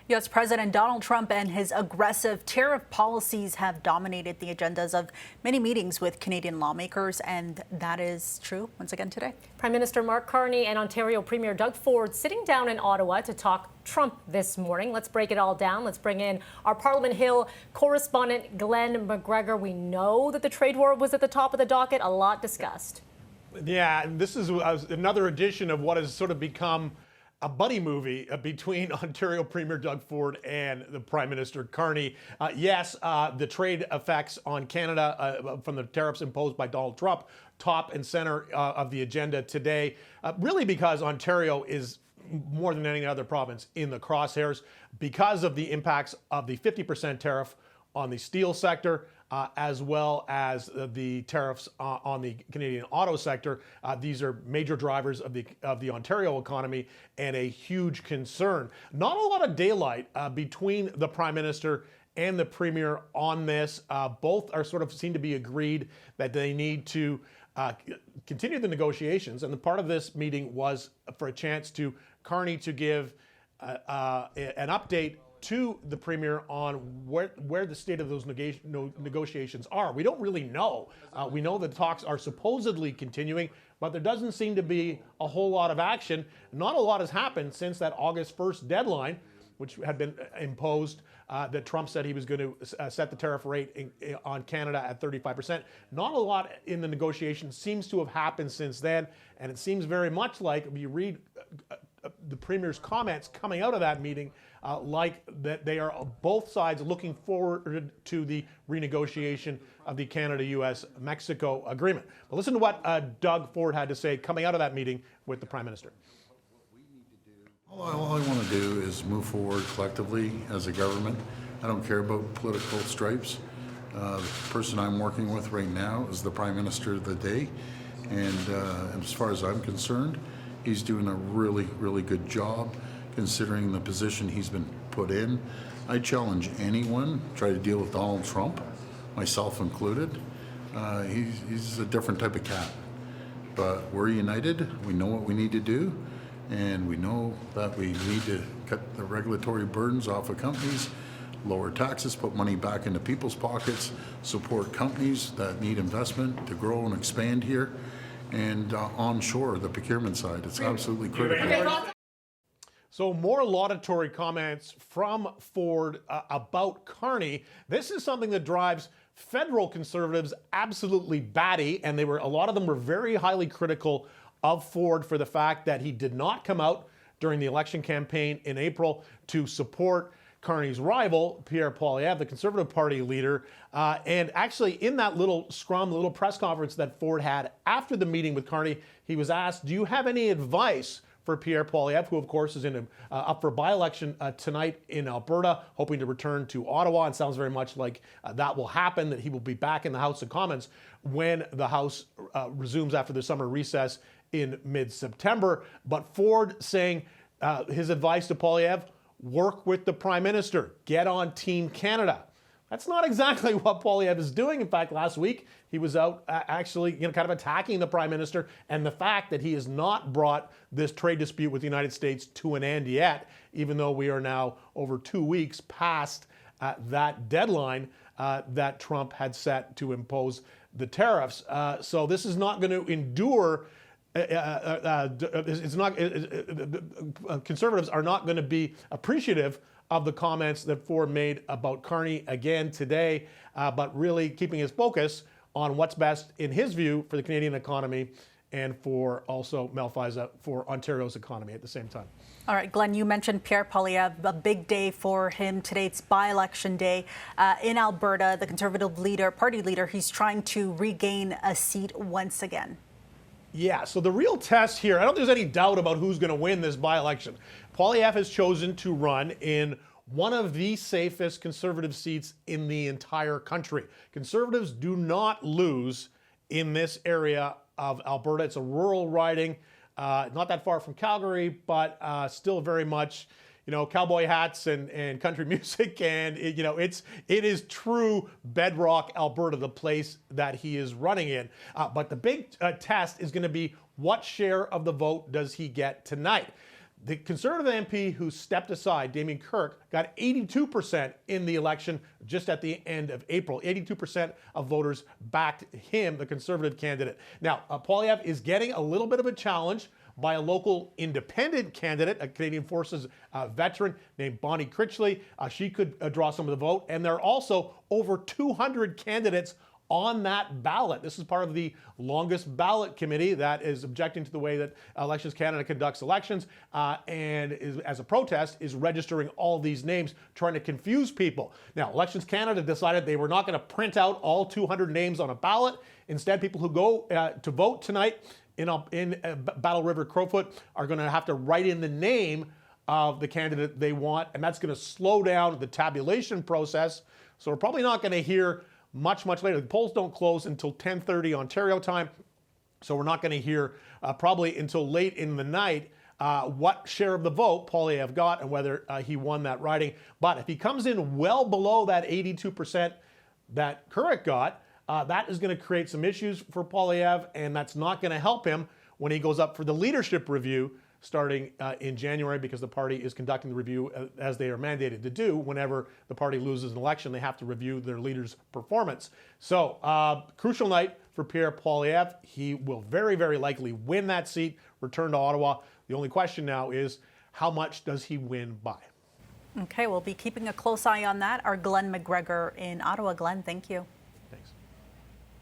U.S. President Donald Trump and his aggressive tariff policies have dominated the agendas of many meetings with Canadian lawmakers, and that is true once again today. Prime Minister Mark Carney and Ontario Premier Doug Ford sitting down in Ottawa to talk Trump this morning. Let's break it all down. Let's bring in our Parliament Hill correspondent, Glen McGregor. We know that the trade war was at the top of the docket, a lot discussed. Yeah, and this is another edition of what has sort of become a buddy movie between Ontario Premier Doug Ford and the Prime Minister Carney. Yes, the trade effects on Canada from the tariffs imposed by Donald Trump, top and center of the agenda today, really because Ontario is more than any other province in the crosshairs because of the impacts of the 50% tariff on the steel sector, as well as the tariffs on the Canadian auto sector. These are major drivers of the Ontario economy and a huge concern. Not a lot of daylight between the Prime Minister and the Premier on this. Both are sort of seem to be agreed that they need to continue the negotiations. And the part of this meeting was for a chance to Carney to give an update to the Premier on where the state of those negotiations are. We don't really know. We know the talks are supposedly continuing, but there doesn't seem to be a whole lot of action. Not a lot has happened since that August 1st deadline, which had been imposed, that Trump said he was going to set the tariff rate on Canada at 35%. Not a lot in the negotiations seems to have happened since then, and it seems very much like, if you read the Premier's comments coming out of that meeting, like that they are both sides looking forward to the renegotiation of the Canada-U.S.-Mexico agreement. But listen to what Doug Ford had to say coming out of that meeting with the Prime Minister. All I want to do is move forward collectively as a government. I don't care about political stripes. The person I'm working with right now is the Prime Minister of the day, and as far as I'm concerned, he's doing a really, really good job considering the position he's been put in. I challenge anyone to try to deal with Donald Trump, myself included. He's a different type of cat. But we're united, we know what we need to do, and we know that we need to cut the regulatory burdens off of companies, lower taxes, put money back into people's pockets, support companies that need investment to grow and expand here, and onshore, the procurement side. It's absolutely critical. So more laudatory comments from Ford about Carney. This is something that drives federal conservatives absolutely batty, and a lot of them were very highly critical of Ford for the fact that he did not come out during the election campaign in April to support Carney's rival, Pierre Poilievre, the Conservative Party leader. And actually, in that little press conference that Ford had after the meeting with Carney, he was asked, do you have any advice for Pierre Poilievre, who, of course, is up for by-election tonight in Alberta, hoping to return to Ottawa, and sounds very much like that will happen, that he will be back in the House of Commons when the House resumes after the summer recess in mid-September. But Ford saying his advice to Poilievre, work with the Prime Minister, get on Team Canada. That's not exactly what Poilievre is doing. In fact, last week he was out actually kind of attacking the Prime Minister and the fact that he has not brought this trade dispute with the United States to an end yet, even though we are now over 2 weeks past that deadline that Trump had set to impose the tariffs. So this is not going to endure. Conservatives are not going to be appreciative of the comments that Ford made about Carney again today, but really keeping his focus on what's best in his view for the Canadian economy and for also Malfaiza for Ontario's economy at the same time. All right, Glenn, you mentioned Pierre Poilievre, a big day for him today. It's by-election day in Alberta. The Conservative party leader, he's trying to regain a seat once again. Yeah, so the real test here, I don't think there's any doubt about who's going to win this by-election. Poilievre has chosen to run in one of the safest Conservative seats in the entire country. Conservatives do not lose in this area of Alberta. It's a rural riding, not that far from Calgary, but still very much, cowboy hats and country music, and it is true bedrock Alberta, the place that he is running in. But the big test is going to be what share of the vote does he get tonight. The Conservative MP who stepped aside, Damien Kirk, got 82% in the election just at the end of April. 82% of voters backed him, the Conservative candidate. Now, Poilievre is getting a little bit of a challenge by a local independent candidate, a Canadian Forces veteran named Bonnie Critchley. She could draw some of the vote. And there are also over 200 candidates on that ballot. This is part of the longest ballot committee that is objecting to the way that Elections Canada conducts elections and is, as a protest, is registering all these names, trying to confuse people. Now, Elections Canada decided they were not going to print out all 200 names on a ballot. Instead, people who go to vote tonight in Battle River Crowfoot are going to have to write in the name of the candidate they want, and that's going to slow down the tabulation process. So we're probably not going to hear much later. The polls don't close until 10:30 Ontario time, so we're not going to hear probably until late in the night what share of the vote Poilievre got and whether he won that riding. But if he comes in well below that 82% that Currick got, that is going to create some issues for Poilievre, and that's not going to help him when he goes up for the leadership review starting in January, because the party is conducting the review as they are mandated to do. Whenever the party loses an election, they have to review their leader's performance. So, crucial night for Pierre Poilievre. He will very, very likely win that seat, return to Ottawa. The only question now is, how much does he win by? Okay, we'll be keeping a close eye on that. Our Glen McGregor in Ottawa. Glen, thank you.